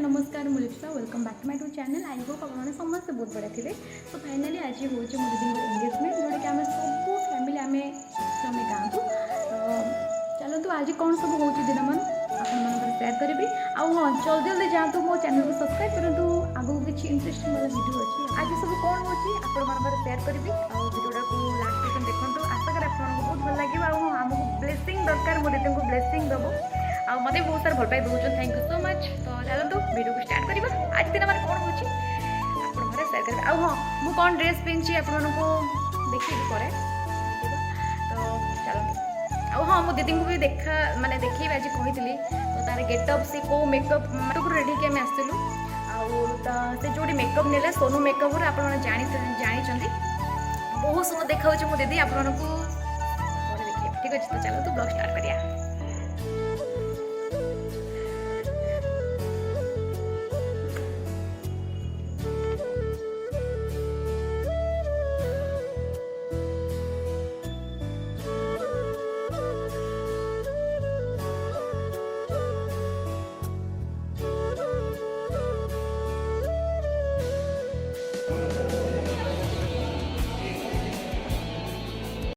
नमस्कार मुझे welcome back to my YouTube channel. I hope आपने समस्त बहुत बढ़िया थे। तो फाइनाली आज हूँ मो दीदी एंगेजमेंट जोटा कि आम सब फैमिली आम स्वामी गाँव तो चलतु आज कौन सब हो दिन मन आप सेयार करी। हाँ जल्दी जल्दी जातु मो चैनल को सब्सक्राइब करूँ। आगू किसी इंटरेस्टिंग वाला वीडियो अच्छी आज सब कौन हो सेयार करी वीडियोटा को लास्ट तक देखो। आशा कर आपको बहुत भल लगे आमको ब्लेसिंग दरकार मो दीदी को ब्लेसिंग दबो आ मत बहुत सारा भल पाई दूसरा। Thank you so much. तो चलते वीडियो को स्टार्ट करवा। आज दिन हमारे कौन हो सेयार करें। आ हाँ मुझे कौन ड्रेस पिंधि आपको देखिए पर तो चलते। आ हाँ मो दीदी को भी देखा माने देखी आज कही तो तार गेटअप से कौ मेकअप रेडी कि आम आसलु से जो मेकअप ने सोनू मेकअप आप जानी बहुत सुंदर देखा मो दीदी आपको देखिए। ठीक अच्छे तो चलो तो ब्लॉग स्टार्ट करिया।